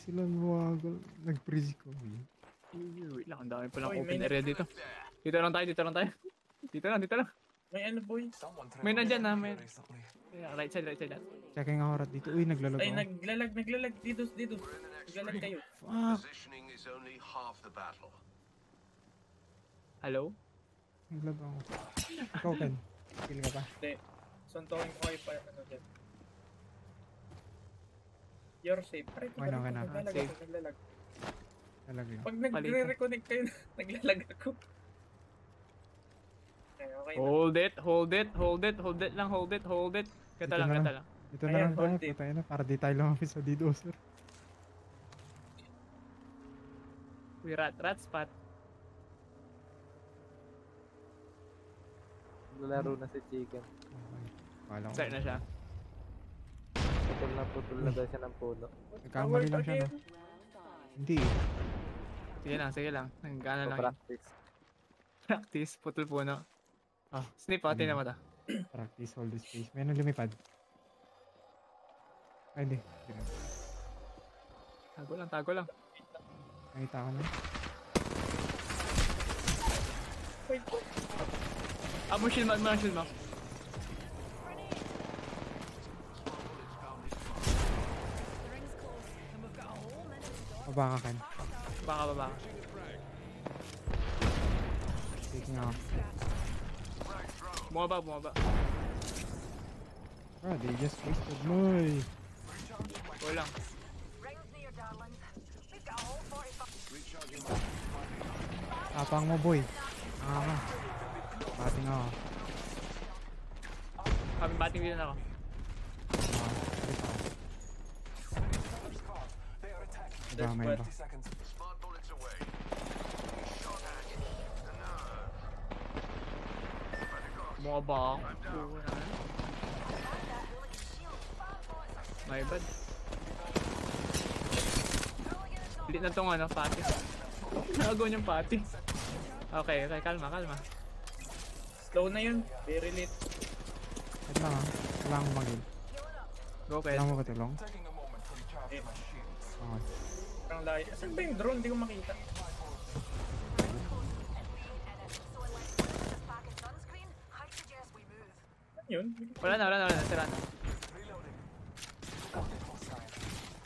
sila lumagal. Nag-freeze ko. Wait lang, ang dami palang Oy, may open area dito. Dito lang tayo, dito lang tayo. Dito lang, dito lang. May ano boy? May nandyan na, may... Yeah, right side, right side. Checking ako rat dito. Uy, naglalag Ay, ako. naglalag. Dito. Naglalag kayo. Fuck! Positioning is only half the battle. Hello? Naglag ako. Ikaw, Ken. Kill ka pa. Hindi. Suntokin ko kayo pa, ano dyan. You're safe. Pare, Okay na, okay na. Naglalag. Nalag lang. Pag nagre-reconnect kayo, naglalag ako. Okay na. Hold it lang, hold it. Kata lang. Ito na Ayan, lang tayo. hold it. Patay na. Para di tayo lumapis sa D-doser. We rat spot. Laro na si Chicken. Okay. Kala ko. Start na siya. Putol na daw siya ng puno. Nagkamali lang siya, no? Hindi eh. Sige lang. Gana lang yun. Practice. Practice, putol puno. Oh, snip, tingnan mo ta. Practice, hold the space. May nang lumipad. Ay, hindi. Tago lang. Nakita ko na. Wait. Mo shield mo. Baba ka, Ken. Baka. Taking off. Bumaba. Bro, they just wasted my... Lang. Rings near, darlings. We've got a whole 45. Recharging. Tapang mo, boy. Ka. Bating ako. Kami bating din ako. May iba. Smart bullets away. Shot at. Bumaba ako. My bad. Lit na tong ano, pati. Nagawa niyang pati. Okay, kalma. Slow na yun. Very late. Wait lang ha. Kailangan ko mag-heal. Go, Ken. Kailangan mo ba tulong? Eh, Okay. parang layo. Asan ba yung drone? Hindi ko makita. Packet sunscreen. I suggest we move. Ano yun? Wala na. Sira na.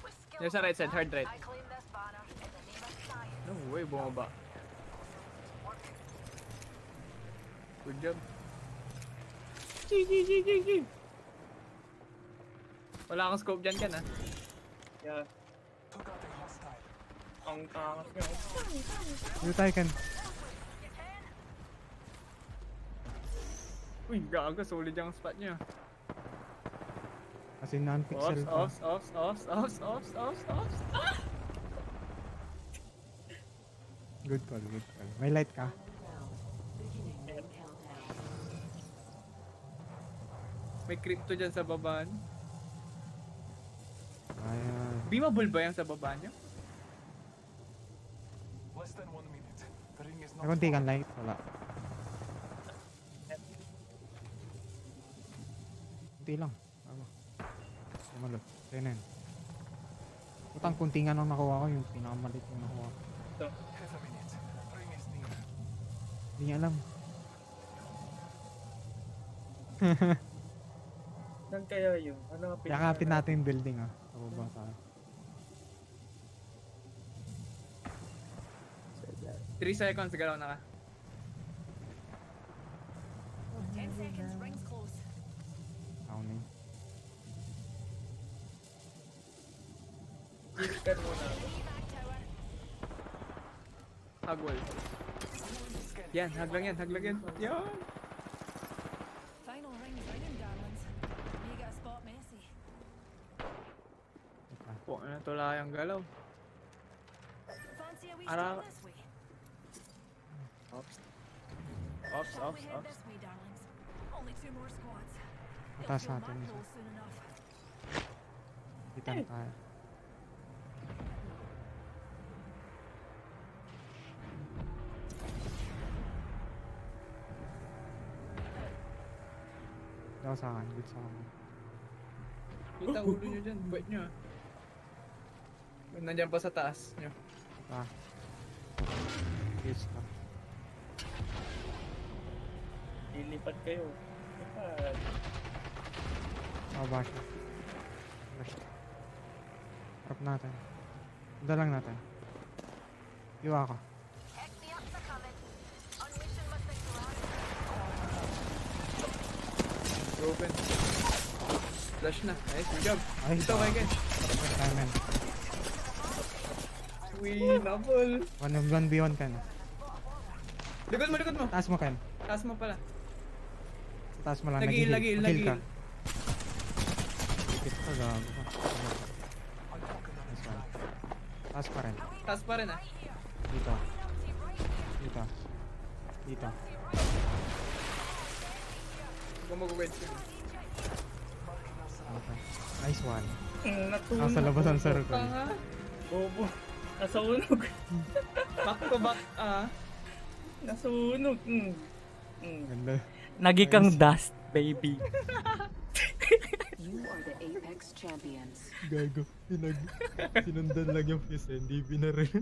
With skill There's a right side, hard right. I claim this banner in the name of science. No way, bumaba. Good job. G. Wala kang scope dyan, Ken, ha? Yeah. Ang tangas nyo. Dito tayo, Ken. Uy, gago, solid yung spot niya. Kasi non-pixel pa. Offs. Good call. May light ka. May crypto dyan sa baba. Ayan. Beamable ba yan sa baba niyo? May konti kang light. Wala. Kunti lang. Tama. Sumalot. Kaya na yun. Utang kunti nga nang nakuha ko. Yung pinakamalit yung nakuha ko. Ito. Hindi niya alam. Saan kaya yun? Ano nga Yakapin natin yung building ah. Sa baba tayo. 3 seconds, galaw na ka. 10 seconds. Rings close. Ako na yun. Gilikan muna ako. Hagwal. Yan, haglang yan. Yan! Final rings ringing, darlings. You got a spot messy. Ito. Po, natula yung galaw. Fancy a wee Ara- stroll this way? Ops. Shall we head this way, darlings? Only 2 more squads. They'll Mataas feel natin my isa. pull soon enough. Kita na tayo. Ito sa akin. Good sa akin. Kita ulo nyo dyan. Bait nyo ah. Nandiyan pa sa taas nyo. Ah. Yes ka. Lilipat kayo. Lipat. Baba siya. Flash. Harap natin. Punta lang natin. Iwa ka. Broken. Flash na. Nice, good job. Ay, Ito kay Ken. Diamond. Winnable. 1v1 ka na. Likod mo, likod mo. Taas mo, Ken. Taas mo pala. Taas mo lang. Lagi-heal, nag-heal. lagi-heal, Mag-heal ka. lagi-heal. Hit ka, gago ka. Nice one. Taas pa rin. Taas pa rin ah. Dito. Dito. Dito. Kung mag-wedge yun. Okay. Nice one. Natunog. Nasa labas ang circle. Tanga. Bobo. Nasunog. Back to back ah. Nasunog. Ganda. Nagikang dust, baby. You are the Apex champions. Gago. Sinundan lang yung fuse, hindi binaril.